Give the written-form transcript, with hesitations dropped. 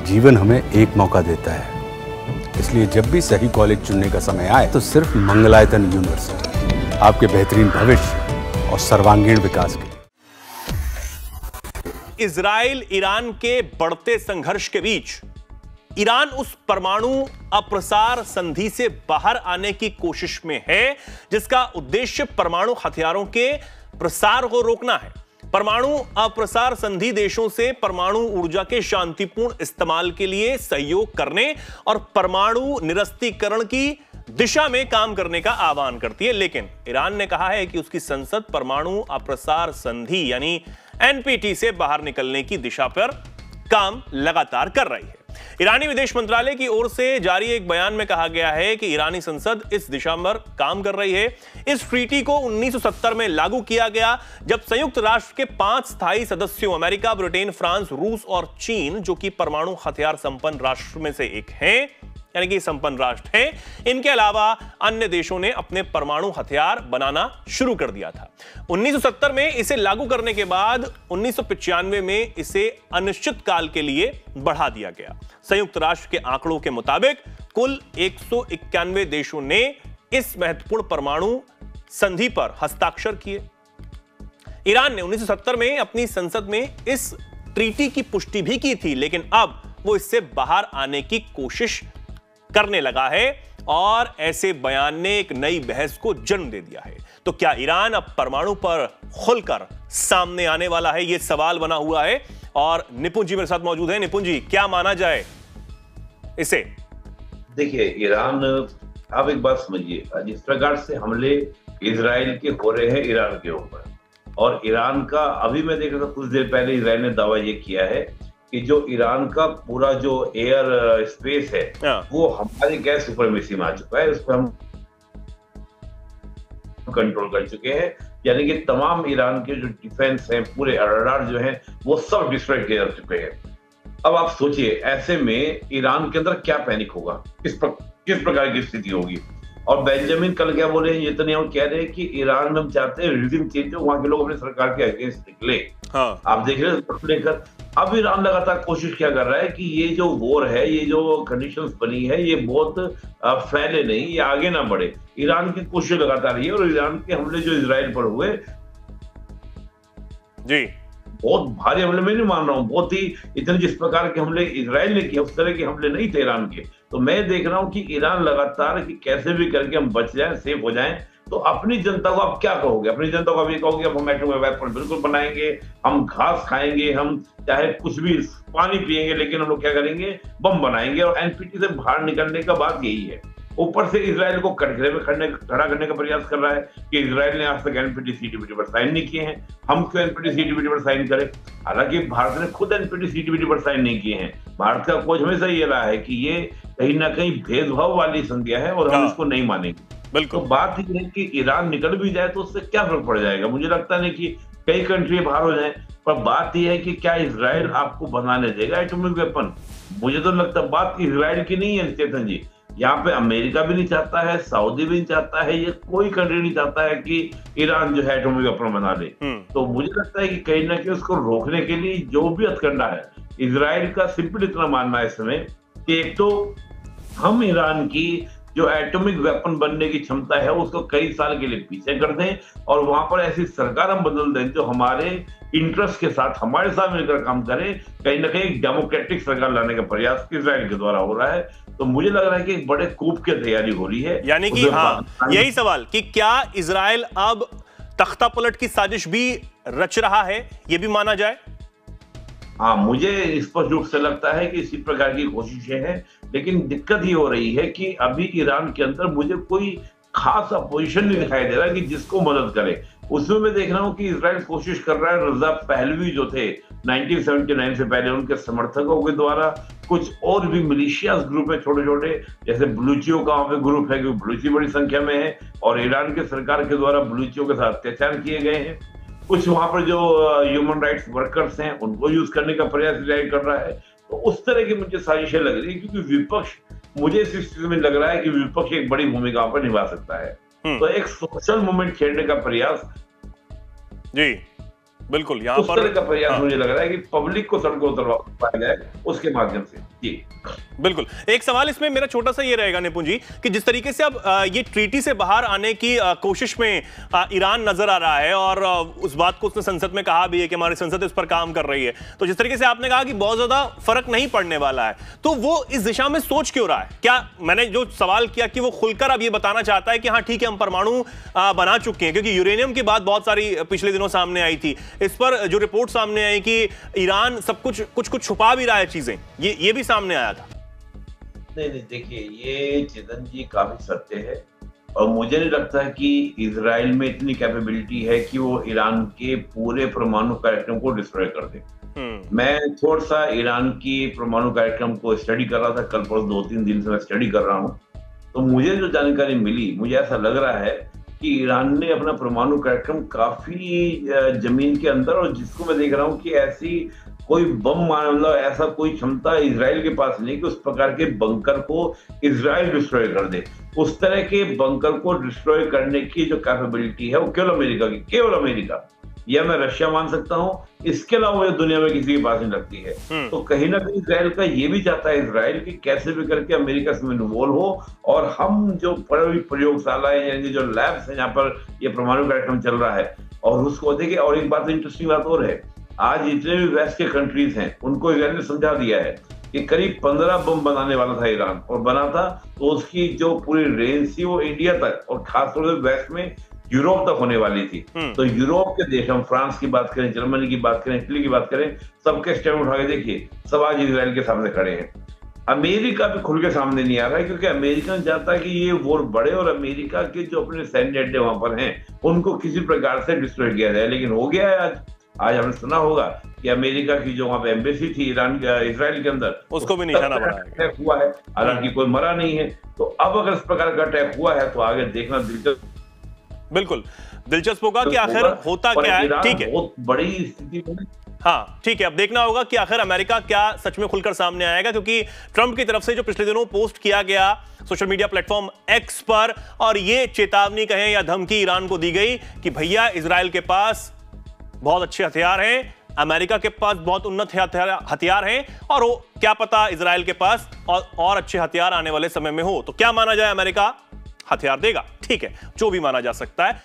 जीवन हमें एक मौका देता है, इसलिए जब भी सही कॉलेज चुनने का समय आए तो सिर्फ मंगलायतन यूनिवर्सिटी आपके बेहतरीन भविष्य और सर्वांगीण विकास के लिए। इजराइल ईरान के बढ़ते संघर्ष के बीच ईरान उस परमाणु अप्रसार संधि से बाहर आने की कोशिश में है जिसका उद्देश्य परमाणु हथियारों के प्रसार को रोकना है। परमाणु अप्रसार संधि देशों से परमाणु ऊर्जा के शांतिपूर्ण इस्तेमाल के लिए सहयोग करने और परमाणु निरस्त्रीकरण की दिशा में काम करने का आह्वान करती है, लेकिन ईरान ने कहा है कि उसकी संसद परमाणु अप्रसार संधि यानी एनपीटी से बाहर निकलने की दिशा पर काम लगातार कर रही है। ईरानी विदेश मंत्रालय की ओर से जारी एक बयान में कहा गया है कि ईरानी संसद इस दिशा में काम कर रही है। इस ट्रीटी को 1970 में लागू किया गया जब संयुक्त राष्ट्र के 5 स्थायी सदस्यों अमेरिका, ब्रिटेन, फ्रांस, रूस और चीन, जो कि परमाणु हथियार संपन्न राष्ट्र में से एक हैं, यानी कि संपन्न राष्ट्र हैं, इनके अलावा अन्य देशों ने अपने परमाणु हथियार बनाना शुरू कर दिया था। 1970 में इसे लागू करने के बाद 1995 में इसे अनिश्चित काल के लिए बढ़ा दिया गया। संयुक्त राष्ट्र के आंकड़ों के मुताबिक कुल 191 देशों ने इस महत्वपूर्ण परमाणु संधि पर हस्ताक्षर किए। ईरान ने 1970 में अपनी संसद में इस ट्रीटी की पुष्टि भी की थी, लेकिन अब वो इससे बाहर आने की कोशिश करने लगा है और ऐसे बयान ने एक नई बहस को जन्म दे दिया है। तो क्या ईरान अब परमाणु पर खुलकर सामने आने वाला है? यह सवाल बना हुआ है और निपुण जी मेरे साथ मौजूद है। निपुण जी, क्या माना जाए इसे? देखिए, ईरान, आप एक बात समझिए, जिस प्रकार से हमले इजराइल के हो रहे हैं ईरान के ऊपर, और ईरान का अभी मैं देख रहा था कुछ देर पहले इजराइल ने दावा ये किया है कि जो ईरान का पूरा जो एयर स्पेस है वो हमारे गैस सुपरमेसी में आ चुका है, उस पर हम कंट्रोल कर चुके हैं। यानी कि तमाम ईरान के जो डिफेंस हैं, पूरे रडार जो हैं, वो सब डिस्ट्रॉय किए जा चुके हैं। अब आप सोचिए, ऐसे में ईरान के अंदर क्या पैनिक होगा, किस प्रकार की स्थिति होगी। और बेंजामिन कल क्या बोले, ये तो नहीं हम कह रहे हैं कि ईरान में हम चाहते हैं रिजिम चेंज हो, वहां के लोग अपनी सरकार के अगेंस्ट निकले। हाँ। आप देख रहे हैं लेकर अब ईरान लगातार कोशिश क्या कर रहा है कि ये जो वॉर है, ये जो कंडीशंस बनी है, ये बहुत फैले नहीं, ये आगे ना बढ़े। ईरान की कोशिश लगातार रही है और ईरान के हमले जो इजराइल पर हुए जी, बहुत भारी हमले में नहीं मान रहा हूँ, बहुत ही इतने जिस प्रकार के हमले इजराइल ने किए उस तरह के हमले नहीं थे ईरान के। तो मैं देख रहा हूँ कि ईरान लगातार कि कैसे भी करके हम बच जाएं, सेफ हो जाएं। तो अपनी जनता को आप क्या कहोगे? अपनी जनता को आप ये कहोगे अब हम एटॉमिक वेपन बिल्कुल बनाएंगे, हम घास खाएंगे, हम चाहे कुछ भी पानी पिएंगे, लेकिन हम लोग क्या करेंगे, बम बनाएंगे। और एनपीटी से बाहर निकलने का बात यही है। ऊपर से इजराइल को कटघरे में खड़ा करने का प्रयास कर रहा है कि इजराइल ने आज तक एनपीटी सीटीबीटी पर साइन नहीं किए हैं, हम क्यों एनपीटी सीटीबीटी पर साइन करें। हालांकि भारत ने खुद एनपीटी सीटीबीटी पर साइन नहीं किए हैं। भारत का अप्रोच हमेशा ये रहा है कि ये कहीं ना कहीं भेदभाव वाली संज्ञा है और हम इसको नहीं मानेंगे। बिल्कुल। तो बात ये है कि ईरान निकल भी जाए तो उससे क्या फर्क पड़ जाएगा। मुझे लगता नहीं कि कई कंट्री बाहर हो जाए, पर बात यह है कि क्या इजराइल आपको बनाने देगा एटॉमिक वेपन। मुझे तो लगता है बात इजराइल की नहीं है चेतन जी, यहाँ पे अमेरिका भी नहीं चाहता है, सऊदी भी नहीं चाहता है, ये कोई कंट्री नहीं चाहता है कि ईरान जो है एटॉमिक वेपन बना ले। तो मुझे लगता है कि कहीं ना कहीं उसको रोकने के लिए जो भी हथकंडा है, इजराइल का सिंपल इतना मानना है इस समय कि एक तो हम ईरान की जो एटॉमिक वेपन बनने की क्षमता है उसको कई साल के लिए पीछे कर दें और वहां पर ऐसी सरकार हम बदल दें जो हमारे इंटरेस्ट के साथ हमारे साथ मिलकर काम करे। कहीं ना कहीं एक डेमोक्रेटिक सरकार लाने का प्रयास इजराइल के द्वारा हो रहा है। तो मुझे लग रहा है कि एक बड़े कूप की तैयारी हो रही है। यानी कि हाँ, यही सवाल कि क्या इजराइल अब तख्ता पलट की साजिश भी रच रहा है, ये भी माना जाए? हाँ, मुझे स्पष्ट रूप से लगता है कि इसी प्रकार की कोशिशें हैं, लेकिन दिक्कत ये हो रही है कि अभी ईरान के अंदर मुझे कोई खास अपोजिशन नहीं दिखाई दे रहा कि जिसको मदद करे। उसमें मैं देख रहा हूँ कि इजराइल कोशिश कर रहा है, रजा पहलवी जो थे 1979 से पहले, उनके समर्थकों के द्वारा कुछ और भी मिलिशियास ग्रुप है छोटे छोटे, जैसे बलूचियों का वहां पे ग्रुप है, क्योंकि बलूची बड़ी संख्या में है और ईरान के सरकार के द्वारा बलूचियों के साथ अत्याचार किए गए हैं। कुछ वहां पर जो ह्यूमन राइट्स वर्कर्स हैं उनको यूज करने का प्रयास इजराइल कर रहा है। तो उस तरह की मुझे साजिशें लग रही है, क्योंकि विपक्ष, मुझे इस स्थिति में लग रहा है कि विपक्ष एक बड़ी भूमिका पर निभा सकता है। तो एक सोशल मूवमेंट छेड़ने का प्रयास, जी बिल्कुल, यहाँ पर उस तरह का प्रयास मुझे लग रहा है कि पब्लिक को सड़कों उतरवा पाया जाए उसके माध्यम से। जी बिल्कुल। एक सवाल इसमें मेरा छोटा सा ये रहेगा निपुण जी कि जिस तरीके से अब ये ट्रीटी से बाहर आने की कोशिश में ईरान नजर आ रहा है और उस बात को उसने संसद में कहा भी है कि हमारी संसद इस पर काम कर रही है, तो जिस तरीके से आपने कहा कि बहुत ज्यादा फर्क नहीं पड़ने वाला है, तो वो इस दिशा में सोच क्यों रहा है? क्या मैंने जो सवाल किया कि वो खुलकर अब ये बताना चाहता है कि हाँ ठीक है हम परमाणु बना चुके हैं, क्योंकि यूरेनियम की बात बहुत सारी पिछले दिनों सामने आई थी, इस पर जो रिपोर्ट सामने आई कि ईरान सब कुछ छुपा भी रहा है चीजें, ये भी सामने आया था। नहीं, देखिए ये चेतन जी काफी सत्य है और मुझे नहीं लगता कि इजराइल में इतनी कैपेबिलिटी है कि वो ईरान के पूरे परमाणु कार्यक्रम को डिस्ट्रॉय कर दे। मैं थोड़ा सा ईरान की परमाणु कार्यक्रम को स्टडी कर रहा था, कल परसों 2-3 दिन से मैं स्टडी कर रहा हूँ, तो मुझे जो जानकारी मिली, मुझे ऐसा लग रहा है कि ईरान ने अपना परमाणु कार्यक्रम काफी जमीन के अंदर, और जिसको मैं देख रहा हूँ कि ऐसी कोई बम मतलब ऐसा कोई क्षमता इजराइल के पास नहीं कि उस प्रकार के बंकर को इजराइल डिस्ट्रॉय कर दे। उस तरह के बंकर को डिस्ट्रॉय करने की जो कैपेबिलिटी है वो केवल अमेरिका की, केवल अमेरिका, या मैं रशिया मान सकता हूँ, इसके अलावा मुझे दुनिया में किसी के पास नहीं लगती है। तो कहीं ना कहीं इजराइल का ये भी चाहता है इजराइल कि कैसे भी करके अमेरिका से इन्वॉल्व हो और हम जो प्रयोगशालाएं यानी जो लैब्स हैं जहाँ पर ये परमाणु कार्यक्रम चल रहा है, और उसको देखिए। और एक बात इंटरेस्टिंग बात और है, आज जितने भी वेस्ट के कंट्रीज हैं उनको ईरान ने समझा दिया है कि करीब 15 बम बनाने वाला था ईरान, और बना था तो उसकी जो पूरी रेंज थी वो इंडिया तक और खासतौर से वेस्ट में यूरोप तक होने वाली थी। तो यूरोप के देश, हम फ्रांस की बात करें, जर्मनी की बात करें, इटली की बात करें, सबके स्टेप उठा के देखिए, सब आज इजराइल के सामने खड़े हैं। अमेरिका भी खुल के सामने नहीं आ रहा है क्योंकि अमेरिका चाहता है कि ये वॉर बढ़े और अमेरिका के जो अपने सैन्य अड्डे वहां पर हैं उनको किसी प्रकार से डिस्ट्रॉय किया जाए। लेकिन हो गया है आज हमने सुना होगा कि अमेरिका की जो वहां पे एम्बेसी थी इजराइल के अंदर, उसको भी निशाना बनाया अटैक हुआ है, हालांकि कोई मरा नहीं है। तो अब अगर इस प्रकार का अटैक हुआ है तो आगे देखना दिलचस्प, बिल्कुल दिलचस्प होगा कि आखिर होता क्या है। ठीक है, बहुत बड़ी स्थिति में। हाँ ठीक है, अब देखना होगा कि आखिर अमेरिका क्या सच में खुलकर सामने आएगा, क्योंकि ट्रंप की तरफ से जो पिछले दिनों पोस्ट किया गया सोशल मीडिया प्लेटफॉर्म एक्स पर, और ये चेतावनी कहें या धमकी ईरान को दी गई कि भैया इजराइल के पास बहुत अच्छे हथियार हैं, अमेरिका के पास बहुत उन्नत हथियार हैं, और वो क्या पता इजराइल के पास और अच्छे हथियार आने वाले समय में हो। तो क्या माना जाए, अमेरिका हथियार देगा, ठीक है, जो भी माना जा सकता है।